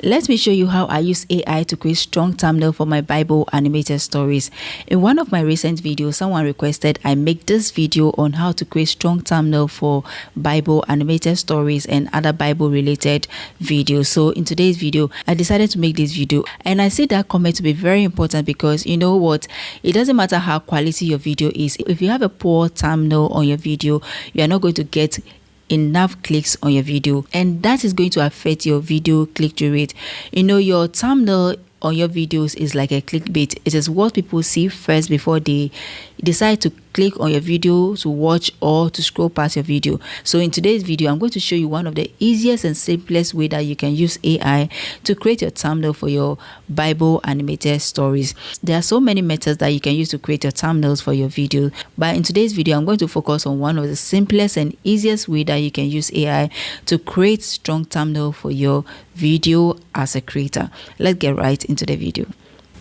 Let me show you how I use AI to create strong thumbnail for my Bible animated stories. In one of my recent videos, someone requested I make this video on how to create strong thumbnail for Bible animated stories and other Bible related videos. So in today's video, I decided to make this video, and I see that comment to be very important because you know what? It doesn't matter how quality your video is. If you have a poor thumbnail on your video, you are not going to get enough clicks on your video, and that is going to affect your video click-through rate. You know, your thumbnail on your videos is like a clickbait. It is what people see first before they decide to click on your video to watch or to scroll past your video. So in today's video, I'm going to show you one of the easiest and simplest way that you can use AI to create your thumbnail for your Bible animated stories. There are so many methods that you can use to create your thumbnails for your video, but in today's video, I'm going to focus on one of the simplest and easiest way that you can use AI to create strong thumbnail for your video as a creator. Let's get right into the video.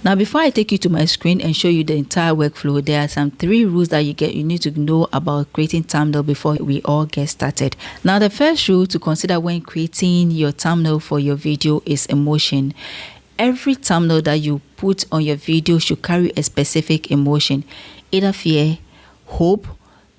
Now, before I take you to my screen and show you the entire workflow, there are some 3 rules that you need to know about creating thumbnail before we all get started. Now, the first rule to consider when creating your thumbnail for your video is emotion. Every thumbnail that you put on your video should carry a specific emotion, either fear, hope,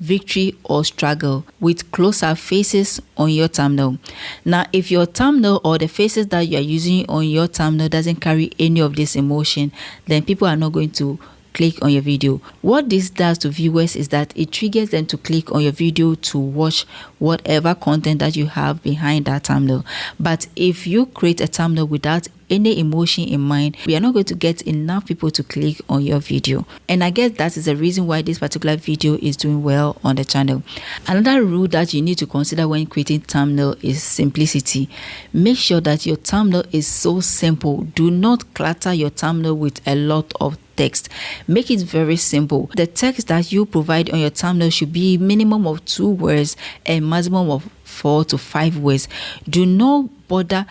victory, or struggle, with close-up faces on your thumbnail. Now, if your thumbnail or the faces that you are using on your thumbnail doesn't carry any of this emotion, then people are not going to click on your video. What this does to viewers is that it triggers them to click on your video to watch whatever content that you have behind that thumbnail. But if you create a thumbnail without any emotion in mind, we are not going to get enough people to click on your video. And I guess that is the reason why this particular video is doing well on the channel. Another rule that you need to consider when creating thumbnail is simplicity. Make sure that your thumbnail is so simple. Do not clutter your thumbnail with a lot of text. Make it very simple. The text that you provide on your thumbnail should be minimum of 2 words and maximum of 4 to 5 words. Do not bother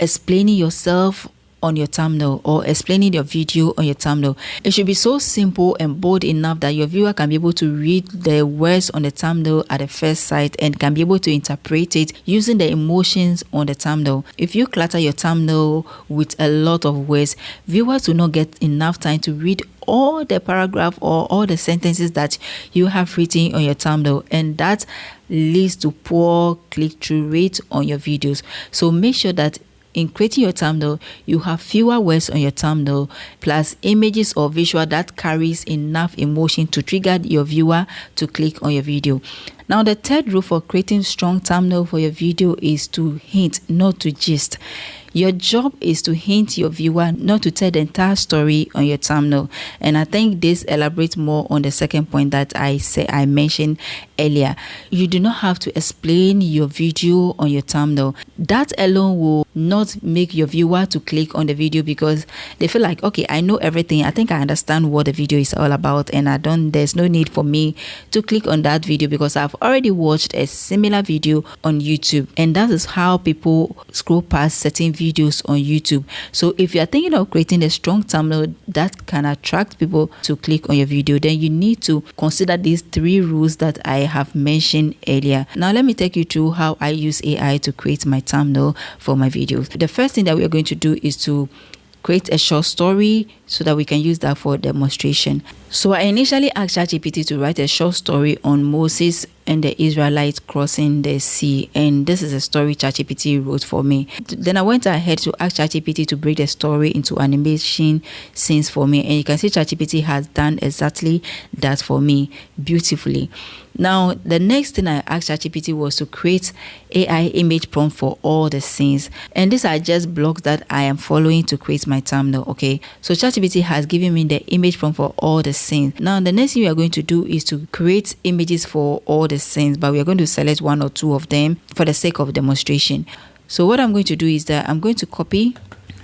explaining yourself on your thumbnail or explaining your video on your thumbnail. It should be so simple and bold enough that your viewer can be able to read the words on the thumbnail at the first sight and can be able to interpret it using the emotions on the thumbnail. If you clutter your thumbnail with a lot of words, viewers will not get enough time to read all the paragraph or all the sentences that you have written on your thumbnail, and that leads to poor click-through rate on your videos. So make sure that in creating your thumbnail, you have fewer words on your thumbnail plus images or visual that carries enough emotion to trigger your viewer to click on your video. Now, the third rule for creating strong thumbnail for your video is to hint, not to gist. Your job is to hint your viewer, not to tell the entire story on your thumbnail. And I think this elaborates more on the second point that I mentioned earlier. You do not have to explain your video on your thumbnail. That alone will not make your viewer to click on the video because they feel like, okay, I know everything. I think I understand what the video is all about, and there's no need for me to click on that video because I've already watched a similar video on YouTube. And that is how people scroll past certain videos on YouTube. So if you are thinking of creating a strong thumbnail that can attract people to click on your video, then you need to consider these 3 rules that I have mentioned earlier. Now let me take you through how I use AI to create my thumbnail for my videos. The first thing that we are going to do is to create a short story so that we can use that for demonstration. So I initially asked ChatGPT to write a short story on Moses and the Israelites crossing the sea, and this is a story ChatGPT wrote for me. Then I went ahead to ask ChatGPT to break the story into animation scenes for me, and you can see ChatGPT has done exactly that for me beautifully. Now, the next thing I asked ChatGPT was to create AI image prompt for all the scenes, and these are just blocks that I am following to create my thumbnail. Okay, so ChatGPT has given me the image prompt for all the scenes. Now, the next thing we are going to do is to create images for all the scenes, but we are going to select 1 or 2 of them for the sake of demonstration. So what I'm going to do is that I'm going to copy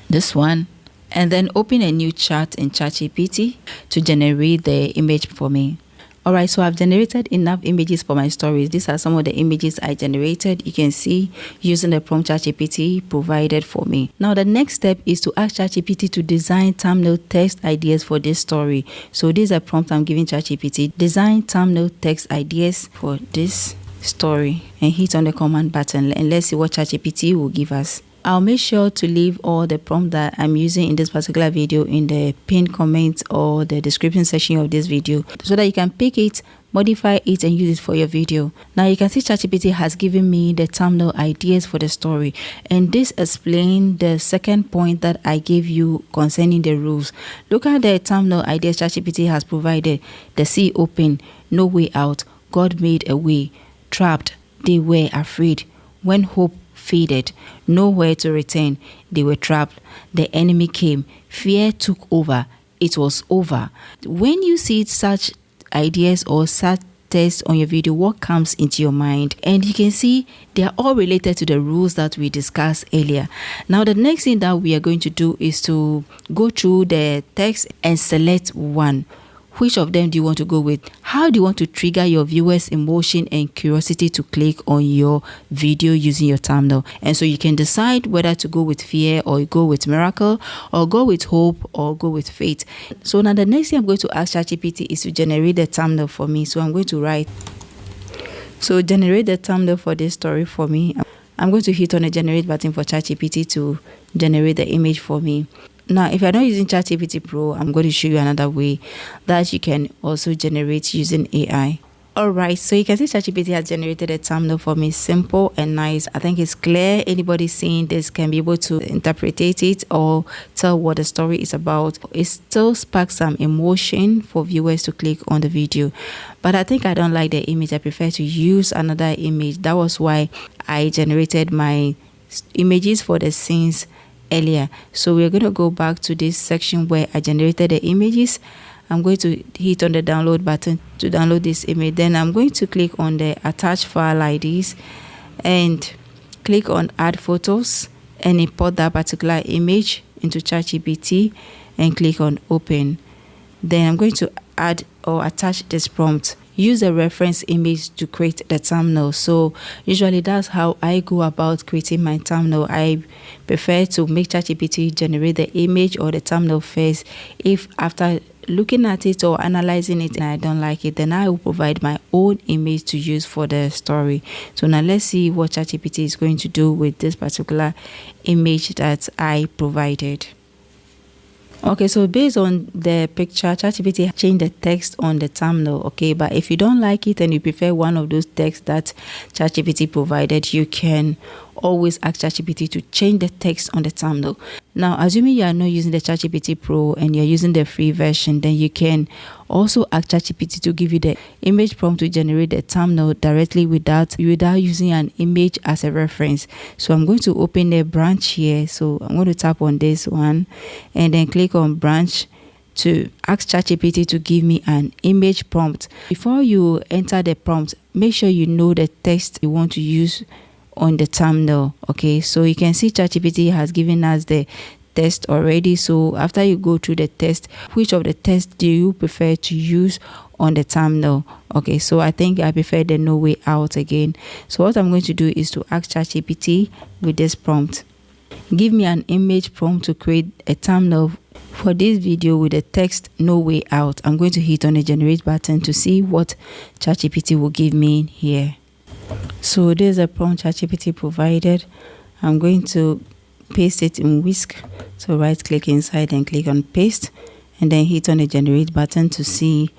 this one and then open a new chat in ChatGPT to generate the image for me. Alright, so I've generated enough images for my stories. These are some of the images I generated. You can see using the prompt ChatGPT provided for me. Now, the next step is to ask ChatGPT to design thumbnail text ideas for this story. So this is a prompt I'm giving ChatGPT. Design thumbnail text ideas for this story. And hit on the command button and let's see what ChatGPT will give us. I'll make sure to leave all the prompt that I'm using in this particular video in the pinned comment or the description section of this video, so that you can pick it, modify it, and use it for your video. Now you can see ChatGPT has given me the thumbnail ideas for the story, and this explains the second point that I gave you concerning the rules. Look at the thumbnail ideas ChatGPT has provided: the sea open, no way out, God made a way, trapped, they were afraid, when hope faded, nowhere to return, they were trapped, the enemy came, fear took over, it was over. When you see such ideas or such text on your video, what comes into your mind? And you can see they are all related to the rules that we discussed earlier. Now the next thing that we are going to do is to go through the text and select one. Which of them do you want to go with? How do you want to trigger your viewers' emotion and curiosity to click on your video using your thumbnail? And so you can decide whether to go with fear, or go with miracle, or go with hope, or go with faith. So now the next thing I'm going to ask ChatGPT is to generate the thumbnail for me. So I'm going to write, so generate the thumbnail for this story for me. I'm going to hit on the generate button for ChatGPT to generate the image for me. Now, if you're not using ChatGPT Pro, I'm going to show you another way that you can also generate using AI. Alright, so you can see ChatGPT has generated a thumbnail for me. Simple and nice. I think it's clear. Anybody seeing this can be able to interpret it or tell what the story is about. It still sparks some emotion for viewers to click on the video. But I think I don't like the image. I prefer to use another image. That was why I generated my images for the scenes earlier. So we're going to go back to this section where I generated the images. I'm going to hit on the download button to download this image. Then I'm going to click on the attach file IDs and click on add photos and import that particular image into ChatGPT and click on open. Then I'm going to add or attach this prompt. Use a reference image to create the thumbnail. So usually that's how I go about creating my thumbnail. I prefer to make ChatGPT generate the image or the thumbnail first. If after looking at it or analyzing it and I don't like it, then I will provide my own image to use for the story. So now let's see what ChatGPT is going to do with this particular image that I provided. Okay, so based on the picture, ChatGPT changed the text on the thumbnail. Okay, but if you don't like it and you prefer one of those texts that ChatGPT provided, you can always ask ChatGPT to change the text on the thumbnail. Now, assuming you are not using the ChatGPT Pro and you're using the free version, then you can also ask ChatGPT to give you the image prompt to generate the thumbnail directly without using an image as a reference. So I'm going to open a branch here. So I'm going to tap on this one and then click on branch to ask ChatGPT to give me an image prompt. Before you enter the prompt, make sure you know the text you want to use on the thumbnail. Okay, so you can see ChatGPT has given us the test already. So after you go through the test, which of the tests do you prefer to use on the thumbnail? Okay, so I think I prefer the no way out again. So what I'm going to do is to ask ChatGPT with this prompt. Give me an image prompt to create a thumbnail for this video with the text no way out. I'm going to hit on the generate button to see what ChatGPT will give me here. So there's a prompt ChatGPT provided. I'm going to paste it in Whisk. So right click inside and click on paste and then hit on the generate button to see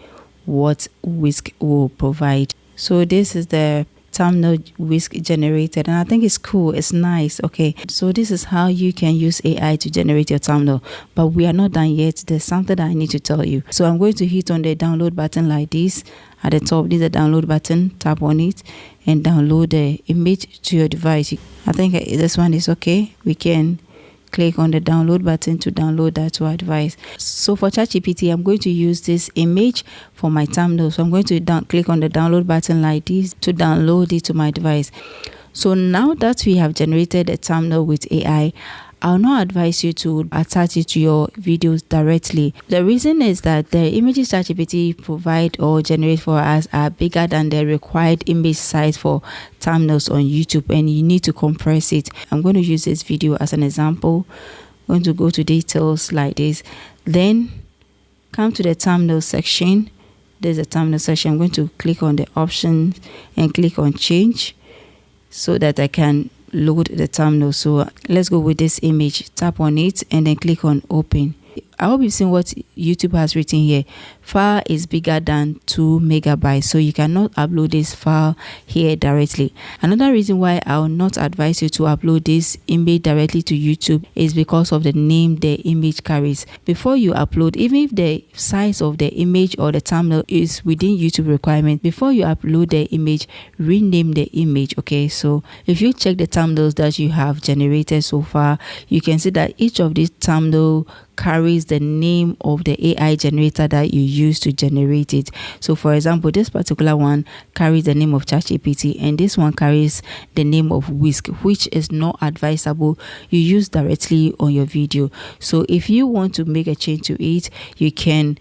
what Whisk will provide. So this is the thumbnail Whisk generated and I think it's cool, it's nice. Okay, so this is how you can use AI to generate your thumbnail, but we are not done yet. There's something that I need to tell you. So I'm going to hit on the download button like this. At the top, there's a download button. Tap on it and download the image to your device. I think this one is okay. We can click on the download button to download that to our device. So for ChatGPT, I'm going to use this image for my thumbnail. So I'm going to click on the download button like this to download it to my device. So now that we have generated a thumbnail with AI, I'll not advise you to attach it to your videos directly. The reason is that the images ChatGPT provide or generate for us are bigger than the required image size for thumbnails on YouTube, and you need to compress it. I'm going to use this video as an example. I'm going to go to details like this, then come to the thumbnail section. There's a thumbnail section. I'm going to click on the options and click on change so that I can load the thumbnail. So let's go with this image. Tap on it and then click on open. I hope you've seen what YouTube has written here. File is bigger than 2 megabytes, so you cannot upload this file here directly. Another reason why I will not advise you to upload this image directly to YouTube is because of the name the image carries. Before you upload, even if the size of the image or the thumbnail is within YouTube requirement, before you upload the image, rename the image. Okay, so if you check the thumbnails that you have generated so far, you can see that each of these thumbnail carries the name of the AI generator that you use to generate it. So for example, this particular one carries the name of ChatGPT, and this one carries the name of Whisk, which is not advisable you use directly on your video. So if you want to make a change to it, you can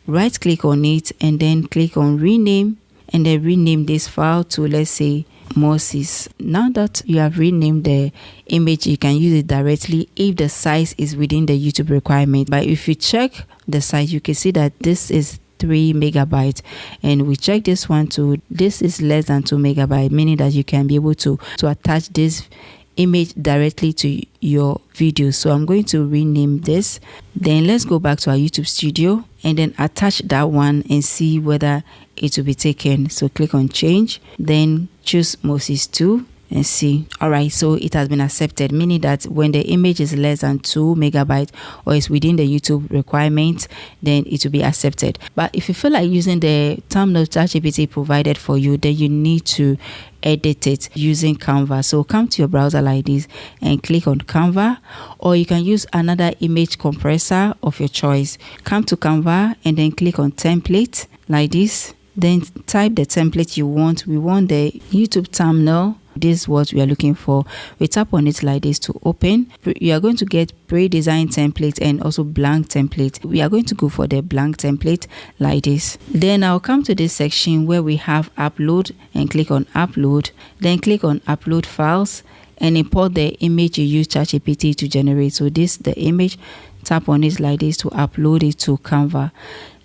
right click on it and then click on rename, and then rename this file to, let's say, Moses. Now that you have renamed the image, you can use it directly if the size is within the YouTube requirement. But if you check the size, you can see that this is 3 megabytes, and we check this one too. This is less than 2 megabytes, meaning that you can be able to attach this image directly to your video. So I'm going to rename this. Then let's go back to our YouTube studio and then attach that one and see whether it will be taken. So click on change, then choose Moses 2 and see. All right, so it has been accepted, meaning that when the image is less than 2 megabytes or is within the YouTube requirement, then it will be accepted. But if you feel like using the thumbnail ChatGPT provided for you, then you need to edit it using Canva. So come to your browser like this and click on Canva, or you can use another image compressor of your choice. Come to Canva and then click on template like this, then type the template you want. We want the YouTube thumbnail. This is what we are looking for. We tap on it like this to open. You are going to get pre-designed template and also blank template. We are going to go for the blank template like this. Then I'll come to this section where we have upload and click on upload. Then click on upload files and import the image you use ChatGPT to generate. So this the image. Tap on it like this to upload it to Canva.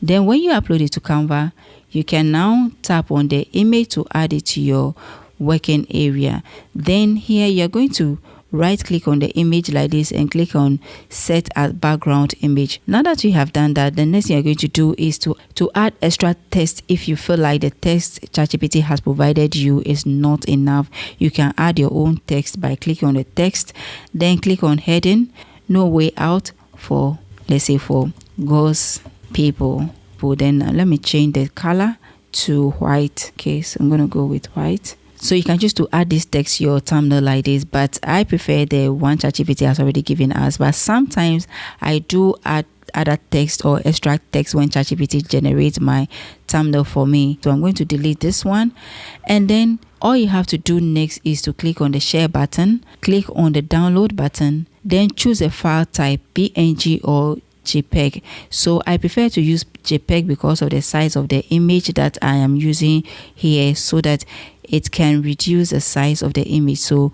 Then when you upload it to Canva, you can now tap on the image to add it to your working area. Then here you're going to right click on the image like this and click on set as background image. Now that you have done that, the next thing you're going to do is to add extra text. If you feel like the text ChatGPT has provided you is not enough, you can add your own text by clicking on the text, then click on heading, no way out for, let's say, for God's people. Then let me change the color to white. Okay, so I'm gonna go with white. So you can choose to add this text to your thumbnail like this, but I prefer the one ChatGPT has already given us. But sometimes I do add other text or extract text when ChatGPT generates my thumbnail for me. So I'm going to delete this one, and then all you have to do next is to click on the share button, click on the download button, then choose a file type, PNG or JPEG. So I prefer to use JPEG because of the size of the image that I am using here, so that it can reduce the size of the image. So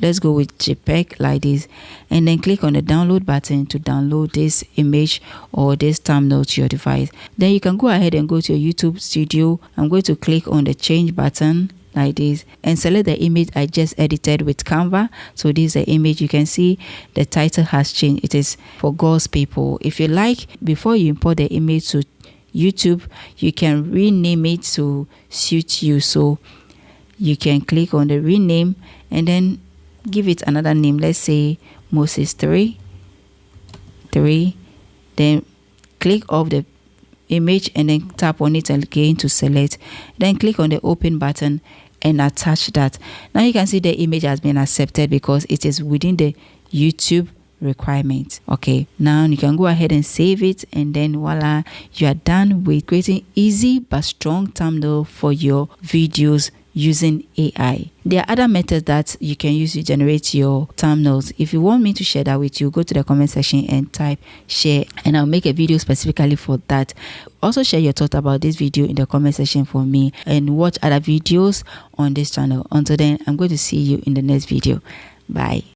let's go with JPEG like this, and then click on the download button to download this image or this thumbnail to your device. Then you can go ahead and go to your YouTube studio. I'm going to click on the change button like this and select the image I just edited with Canva. So this is the image. You can see the title has changed. It is for God's people. If you like, before you import the image to YouTube, you can rename it to suit you. So you can click on the rename and then give it another name. Let's say Moses 3. Then click off the image and then tap on it again to select. Then click on the open button and attach that. Now you can see the image has been accepted because it is within the YouTube requirement. Okay, now you can go ahead and save it, and then voila, you are done with creating easy but strong thumbnail for your videos using AI. There are other methods that you can use to generate your thumbnails. If you want me to share that with you, go to the comment section and type share, and I'll make a video specifically for that. Also share your thoughts about this video in the comment section for me, and watch other videos on this channel. Until then, I'm going to see you in the next video. Bye.